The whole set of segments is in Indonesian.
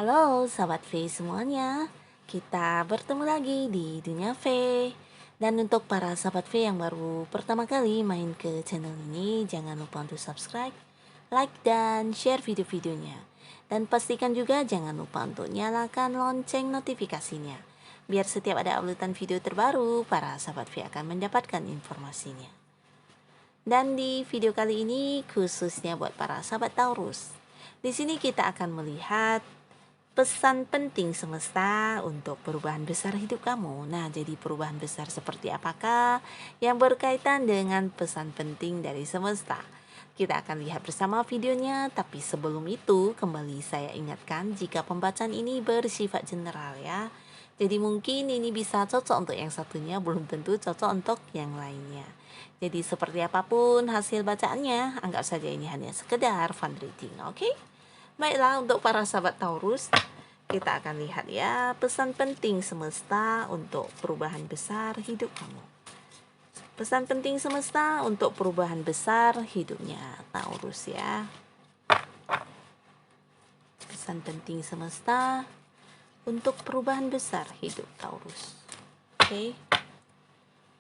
Halo sahabat V semuanya, kita bertemu lagi di Dunia V. Dan untuk para sahabat V yang baru pertama kali main ke channel ini, jangan lupa untuk subscribe, like, dan share video-videonya. Dan pastikan juga jangan lupa untuk nyalakan lonceng notifikasinya, biar setiap ada uploadan video terbaru, para sahabat V akan mendapatkan informasinya. Dan di video kali ini khususnya buat para sahabat Taurus. Di sini kita akan melihat pesan penting semesta untuk perubahan besar hidup kamu. Nah, jadi perubahan besar seperti apakah yang berkaitan dengan pesan penting dari semesta? Kita akan lihat bersama videonya, tapi sebelum itu kembali saya ingatkan jika pembacaan ini bersifat general ya. Jadi mungkin ini bisa cocok untuk yang satunya, belum tentu cocok untuk yang lainnya. Jadi seperti apapun hasil bacaannya, anggap saja ini hanya sekedar fun reading, oke? Baiklah, untuk para sahabat Taurus, kita akan lihat ya pesan penting semesta untuk perubahan besar hidup kamu. Pesan penting semesta untuk perubahan besar hidupnya Taurus ya. Pesan penting semesta untuk perubahan besar hidup Taurus. Oke.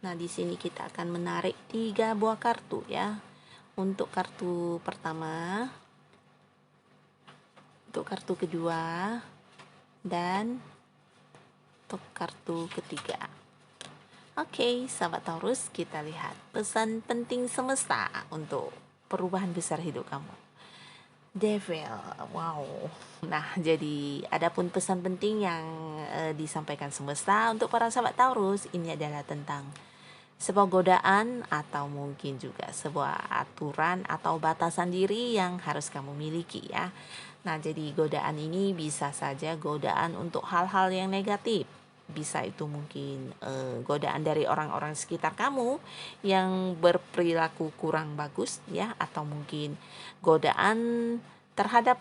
Nah, di sini kita akan menarik 3 buah kartu ya. Untuk kartu pertama, untuk kartu kedua, dan untuk kartu ketiga. Oke, sahabat Taurus, kita lihat pesan penting semesta untuk perubahan besar hidup kamu. Devil, wow. Nah, jadi adapun pesan penting yang disampaikan semesta untuk para sahabat Taurus ini adalah tentang sebuah godaan atau mungkin juga sebuah aturan atau batasan diri yang harus kamu miliki ya. Nah, jadi godaan ini bisa saja godaan untuk hal-hal yang negatif. Bisa itu mungkin godaan dari orang-orang sekitar kamu yang berperilaku kurang bagus ya, atau mungkin godaan terhadap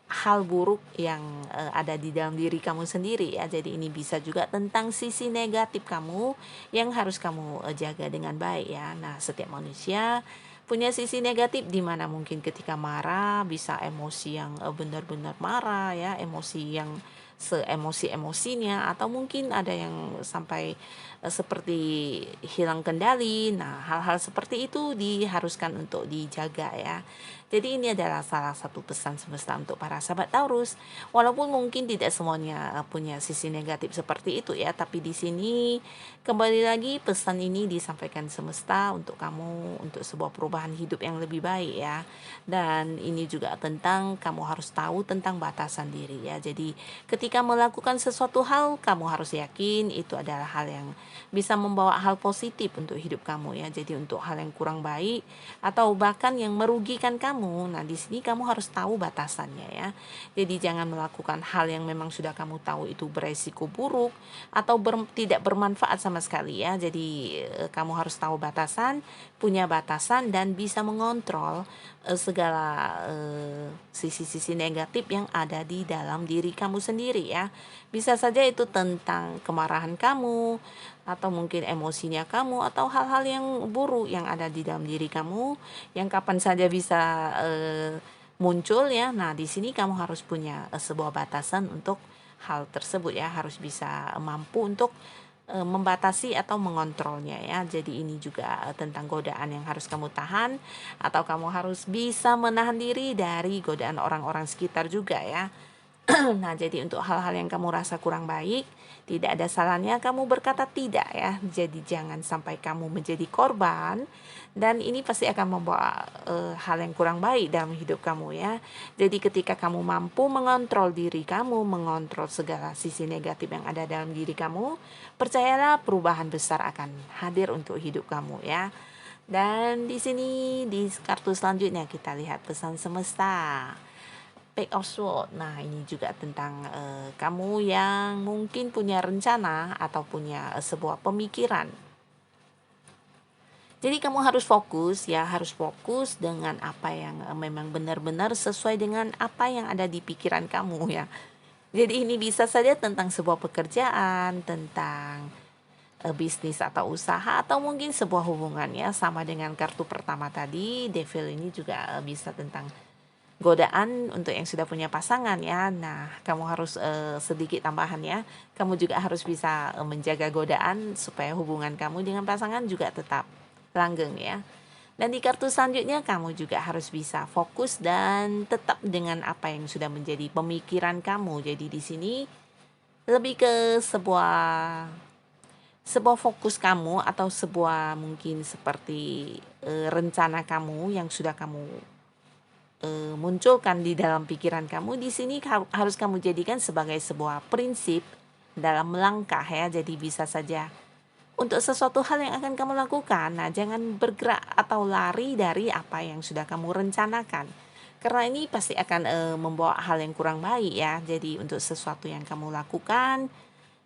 hal buruk yang ada di dalam diri kamu sendiri ya. Jadi ini bisa juga tentang sisi negatif kamu yang harus kamu jaga dengan baik ya. Nah, setiap manusia punya sisi negatif di mana mungkin ketika marah bisa emosi yang benar-benar marah ya, emosi yang seemosi-emosinya, atau mungkin ada yang sampai seperti hilang kendali. Nah, hal-hal seperti itu diharuskan untuk dijaga ya. Jadi ini adalah salah satu pesan semesta untuk para sahabat Taurus. Walaupun mungkin tidak semuanya punya sisi negatif seperti itu ya, tapi di sini kembali lagi pesan ini disampaikan semesta untuk kamu, untuk sebuah perubahan hidup yang lebih baik ya. Dan ini juga tentang kamu harus tahu tentang batasan diri ya. Jadi ketika melakukan sesuatu hal, kamu harus yakin itu adalah hal yang bisa membawa hal positif untuk hidup kamu ya. Jadi untuk hal yang kurang baik atau bahkan yang merugikan kamu, nah di sini kamu harus tahu batasannya ya. Jadi jangan melakukan hal yang memang sudah kamu tahu itu beresiko buruk atau tidak bermanfaat sama sekali ya. Jadi kamu harus tahu batasan, punya batasan, dan bisa mengontrol segala sisi-sisi negatif yang ada di dalam diri kamu sendiri ya. Bisa saja itu tentang kemarahan kamu, atau mungkin emosinya kamu, atau hal-hal yang buruk yang ada di dalam diri kamu yang kapan saja bisa muncul ya. Nah, di sini kamu harus punya sebuah batasan untuk hal tersebut ya, harus bisa mampu untuk membatasi atau mengontrolnya ya. Jadi ini juga tentang godaan yang harus kamu tahan, atau kamu harus bisa menahan diri dari godaan orang-orang sekitar juga ya. Nah, jadi untuk hal-hal yang kamu rasa kurang baik, tidak ada salahnya kamu berkata tidak ya. Jadi jangan sampai kamu menjadi korban, dan ini pasti akan membawa hal yang kurang baik dalam hidup kamu ya. Jadi ketika kamu mampu mengontrol diri kamu, mengontrol segala sisi negatif yang ada dalam diri kamu, percayalah perubahan besar akan hadir untuk hidup kamu ya. Dan di sini di kartu selanjutnya kita lihat pesan semesta. Page of Swords. Nah, ini juga tentang kamu yang mungkin punya rencana atau punya sebuah pemikiran. Jadi kamu harus fokus ya, harus fokus dengan apa yang memang benar-benar sesuai dengan apa yang ada di pikiran kamu ya. Jadi ini bisa saja tentang sebuah pekerjaan, tentang bisnis atau usaha, atau mungkin sebuah hubungan ya. Sama dengan kartu pertama tadi, Devil ini juga bisa tentang godaan untuk yang sudah punya pasangan ya. Nah, kamu harus sedikit tambahan ya. Kamu juga harus bisa menjaga godaan supaya hubungan kamu dengan pasangan juga tetap langgeng ya. Dan di kartu selanjutnya kamu juga harus bisa fokus dan tetap dengan apa yang sudah menjadi pemikiran kamu. Jadi di sini lebih ke sebuah fokus kamu atau sebuah mungkin seperti rencana kamu yang sudah kamu munculkan di dalam pikiran kamu. Di sini harus kamu jadikan sebagai sebuah prinsip dalam melangkah ya. Jadi bisa saja untuk sesuatu hal yang akan kamu lakukan, nah jangan bergerak atau lari dari apa yang sudah kamu rencanakan. Karena ini pasti akan membawa hal yang kurang baik ya. Jadi untuk sesuatu yang kamu lakukan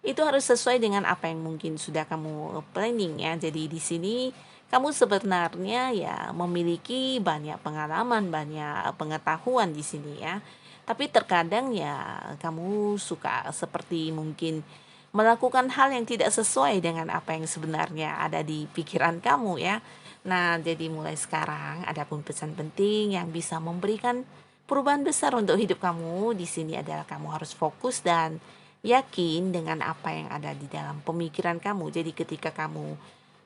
itu harus sesuai dengan apa yang mungkin sudah kamu planning ya. Jadi di sini kamu sebenarnya ya memiliki banyak pengalaman, banyak pengetahuan di sini ya. Tapi terkadang ya kamu suka seperti mungkin melakukan hal yang tidak sesuai dengan apa yang sebenarnya ada di pikiran kamu ya. Nah, jadi mulai sekarang ada pun pesan penting yang bisa memberikan perubahan besar untuk hidup kamu. Di sini adalah kamu harus fokus dan yakin dengan apa yang ada di dalam pemikiran kamu. Jadi ketika kamu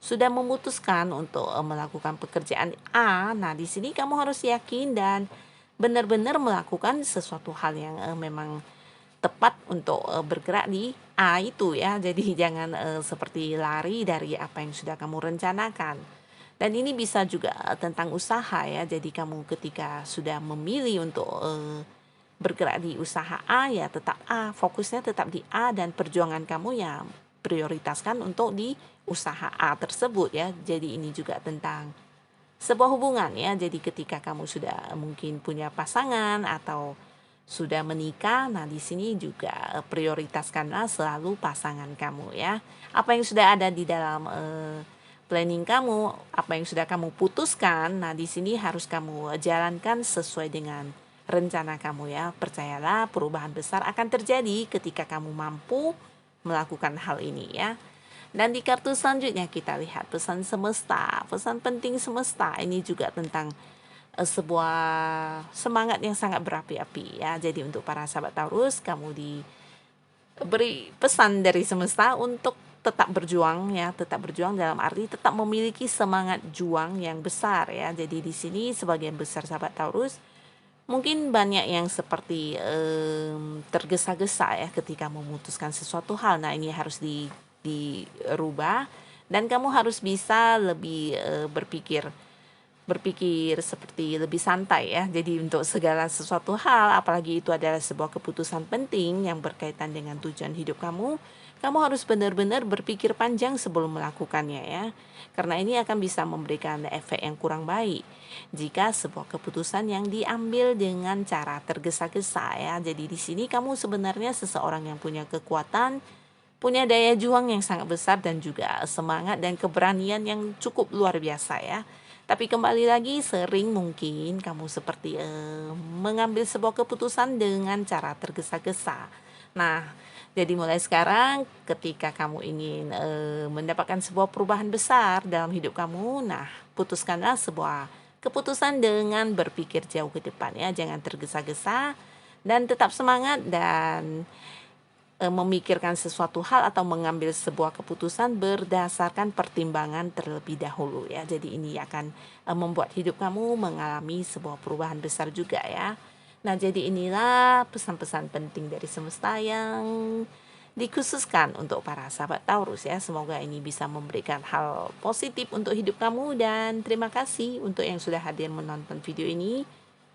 sudah memutuskan untuk melakukan pekerjaan A, nah di sini kamu harus yakin dan benar-benar melakukan sesuatu hal yang memang tepat untuk bergerak di A itu ya. Jadi jangan seperti lari dari apa yang sudah kamu rencanakan. Dan ini bisa juga tentang usaha ya. Jadi kamu ketika sudah memilih untuk bergerak di usaha A ya tetap A, fokusnya tetap di A dan perjuangan kamu ya prioritaskan untuk di usaha A tersebut ya. Jadi ini juga tentang sebuah hubungan ya. Jadi ketika kamu sudah mungkin punya pasangan atau sudah menikah, nah di sini juga prioritaskanlah selalu pasangan kamu ya. Apa yang sudah ada di dalam planning kamu, apa yang sudah kamu putuskan, nah di sini harus kamu jalankan sesuai dengan rencana kamu ya. Percayalah perubahan besar akan terjadi ketika kamu mampu melakukan hal ini ya. Dan di kartu selanjutnya kita lihat pesan semesta, pesan penting semesta. Ini juga tentang sebuah semangat yang sangat berapi-api ya. Jadi untuk para sahabat Taurus, kamu diberi pesan dari semesta untuk tetap berjuang ya, tetap berjuang dalam arti tetap memiliki semangat juang yang besar ya. Jadi di sini sebagian besar sahabat Taurus mungkin banyak yang seperti tergesa-gesa ya ketika memutuskan sesuatu hal. Nah, ini harus dirubah dan kamu harus bisa lebih berpikir seperti lebih santai ya. Jadi untuk segala sesuatu hal, apalagi itu adalah sebuah keputusan penting yang berkaitan dengan tujuan hidup kamu, kamu harus benar-benar berpikir panjang sebelum melakukannya ya. Karena ini akan bisa memberikan efek yang kurang baik jika sebuah keputusan yang diambil dengan cara tergesa-gesa ya. Jadi di sini kamu sebenarnya seseorang yang punya kekuatan, punya daya juang yang sangat besar dan juga semangat dan keberanian yang cukup luar biasa ya. Tapi kembali lagi sering mungkin kamu seperti mengambil sebuah keputusan dengan cara tergesa-gesa. Nah, jadi mulai sekarang ketika kamu ingin mendapatkan sebuah perubahan besar dalam hidup kamu, nah putuskanlah sebuah keputusan dengan berpikir jauh ke depan ya. Jangan tergesa-gesa dan tetap semangat dan memikirkan sesuatu hal atau mengambil sebuah keputusan berdasarkan pertimbangan terlebih dahulu ya. Jadi ini akan membuat hidup kamu mengalami sebuah perubahan besar juga ya. Nah, jadi inilah pesan-pesan penting dari semesta yang dikhususkan untuk para sahabat Taurus ya. Semoga ini bisa memberikan hal positif untuk hidup kamu dan terima kasih untuk yang sudah hadir menonton video ini.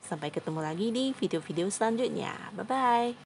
Sampai ketemu lagi di video-video selanjutnya. Bye-bye.